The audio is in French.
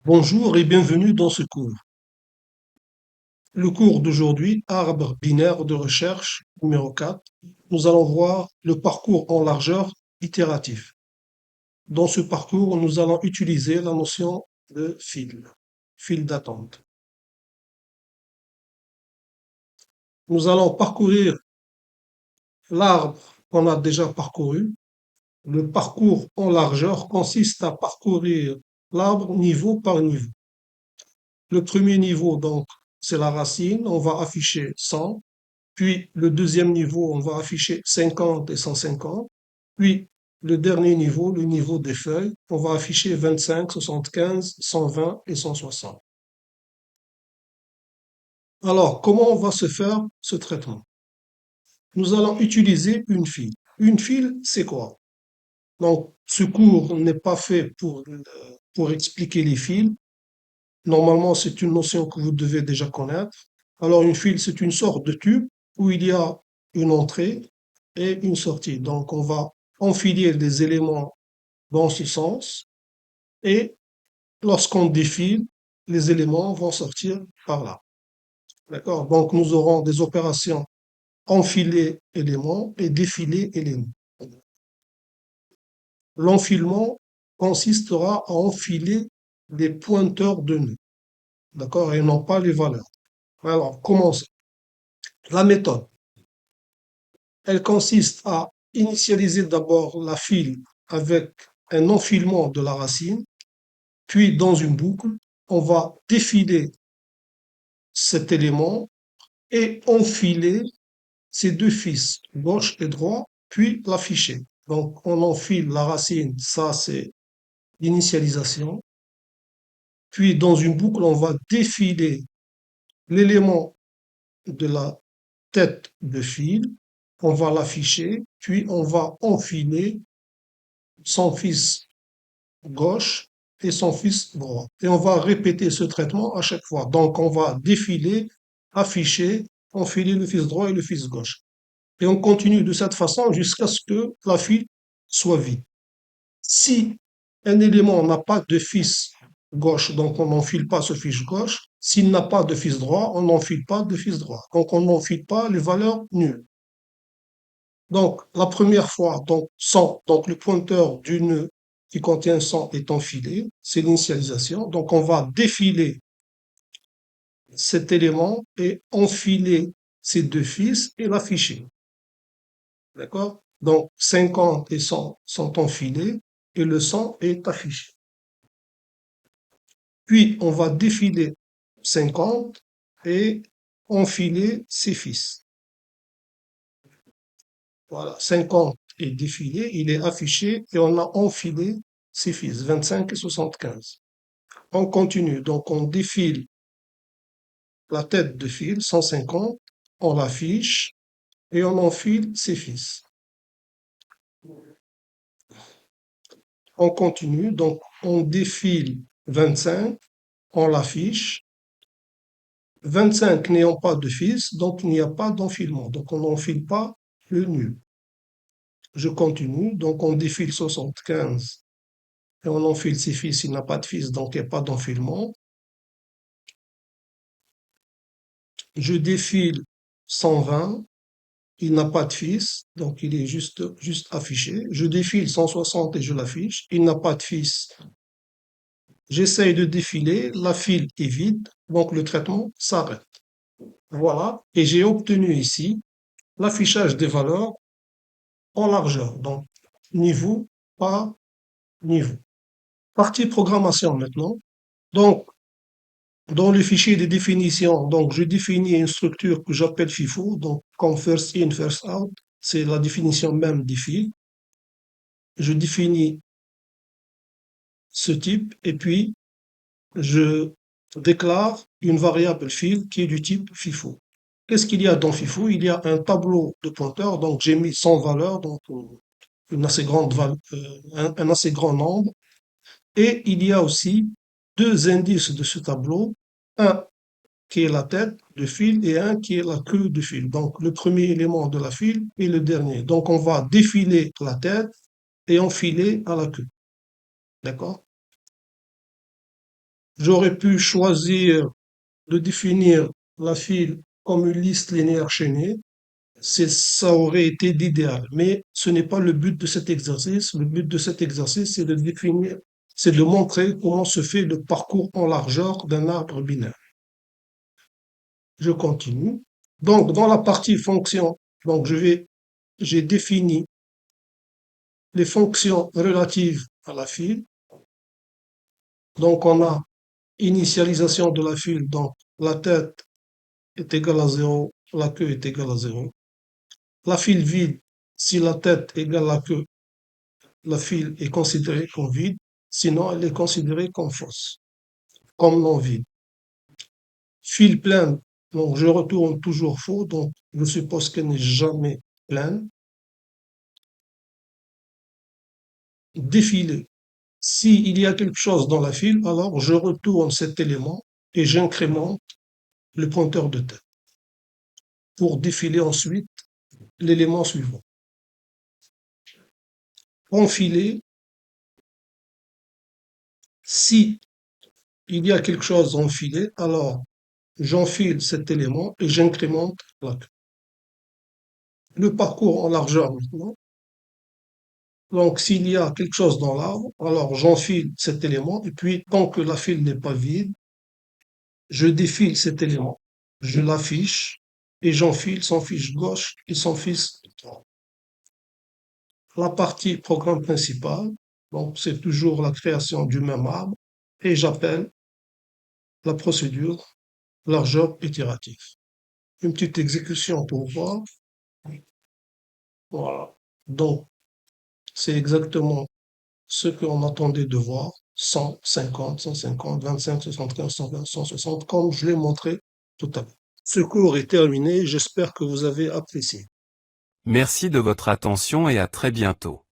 Bonjour et bienvenue dans ce cours. Le cours d'aujourd'hui, arbre binaire de recherche numéro 4, nous allons voir le parcours en largeur itératif. Dans ce parcours, nous allons utiliser la notion de fil d'attente. Nous allons parcourir l'arbre qu'on a déjà parcouru. Le parcours en largeur consiste à parcourir l'arbre niveau par niveau. Le premier niveau, donc, c'est la racine, on va afficher 100. Puis le deuxième niveau, on va afficher 50 et 150. Puis le dernier niveau, le niveau des feuilles, on va afficher 25, 75, 120 et 160. Alors, comment va se faire ce traitement? Nous allons utiliser une file. Une file, c'est quoi? Donc, ce cours n'est pas fait pour expliquer les fils. Normalement, c'est une notion que vous devez déjà connaître. Alors, une file, c'est une sorte de tube où il y a une entrée et une sortie. Donc, on va enfiler des éléments dans ce sens et lorsqu'on défile, les éléments vont sortir par là. D'accord? Donc, nous aurons des opérations enfiler éléments et défiler éléments. L'enfilement consistera à enfiler des pointeurs de nœuds. D'accord? Et non pas les valeurs. Alors, commençons. La méthode, elle consiste à initialiser d'abord la file avec un enfilement de la racine, puis dans une boucle, on va défiler cet élément et enfiler ces deux fils, gauche et droit, puis l'afficher. Donc on enfile la racine, ça c'est l'initialisation. Puis dans une boucle, on va défiler l'élément de la tête de fil, on va l'afficher, puis on va enfiler son fils gauche et son fils droit. Et on va répéter ce traitement à chaque fois. Donc on va défiler, afficher, enfiler le fils droit et le fils gauche. Et on continue de cette façon jusqu'à ce que la file soit vide. Si un élément n'a pas de fils gauche, donc on n'enfile pas ce fils gauche. S'il n'a pas de fils droit, on n'enfile pas de fils droit. Donc on n'enfile pas les valeurs nulles. Donc, la première fois, donc 100, donc le pointeur du nœud qui contient 100 est enfilé, c'est l'initialisation. Donc, on va défiler cet élément et enfiler ces deux fils et l'afficher. D'accord? Donc, 50 et 100 sont enfilés et le 100 est affiché. Puis, on va défiler 50 et enfiler ses fils. Voilà, 50 est défilé, il est affiché et on a enfilé ses fils, 25 et 75. On continue, donc on défile la tête de fil, 150, on l'affiche et on enfile ses fils. On continue, donc on défile 25, on l'affiche. 25 n'ayant pas de fils, donc il n'y a pas d'enfilement, donc on n'enfile pas le nul. Je continue, donc on défile 75 et on enfile ses fils, il n'a pas de fils, donc il n'y a pas d'enfilement. Je défile 120, il n'a pas de fils, donc il est juste affiché. Je défile 160 et je l'affiche, il n'a pas de fils. J'essaye de défiler, la file est vide, donc le traitement s'arrête. Voilà, et j'ai obtenu ici l'affichage des valeurs en largeur, donc niveau par niveau. Partie programmation maintenant. Donc, dans le fichier de définition, donc je définis une structure que j'appelle FIFO, donc comme first in, first out, c'est la définition même des fils. Je définis ce type et puis je déclare une variable fil qui est du type FIFO. Qu'est-ce qu'il y a dans FIFO? Il y a un tableau de pointeurs, donc j'ai mis 100 valeurs, donc une assez grande un assez grand nombre. Et il y a aussi deux indices de ce tableau, un qui est la tête de fil et un qui est la queue de fil. Donc le premier élément de la file et le dernier. Donc on va défiler la tête et enfiler à la queue. D'accord? J'aurais pu choisir de définir la file comme une liste linéaire chaînée. Ça aurait été l'idéal. Mais ce n'est pas le but de cet exercice. Le but de cet exercice, c'est de montrer comment se fait le parcours en largeur d'un arbre binaire. Je continue. Donc, dans la partie fonction, donc j'ai défini les fonctions relatives à la file. Donc, on a initialisation de la file. Donc, la tête est égale à 0, la queue est égale à 0. La file vide, si la tête égale la queue, la file est considérée comme vide, sinon elle est considérée comme fausse, comme non vide. File pleine, donc je retourne toujours faux, donc je suppose qu'elle n'est jamais pleine. Défilé, s'il y a quelque chose dans la file, alors je retourne cet élément et j'incrémente le pointeur de tête pour défiler ensuite l'élément suivant. Enfiler, si il y a quelque chose enfilé, alors j'enfile cet élément et j'incrémente la queue. Le parcours en largeur maintenant. Donc, s'il y a quelque chose dans l'arbre, alors j'enfile cet élément et puis tant que la file n'est pas vide, je défile cet élément, je l'affiche et j'enfile son fiche gauche et son fiche droite. La partie programme principal, donc c'est toujours la création du même arbre et j'appelle la procédure largeur itérative. Une petite exécution pour voir. Voilà. Donc, c'est exactement ce qu'on attendait de voir. 100, 50, 150, 25, 75, 120, 160, comme je l'ai montré tout à l'heure. Ce cours est terminé. J'espère que vous avez apprécié. Merci de votre attention et à très bientôt.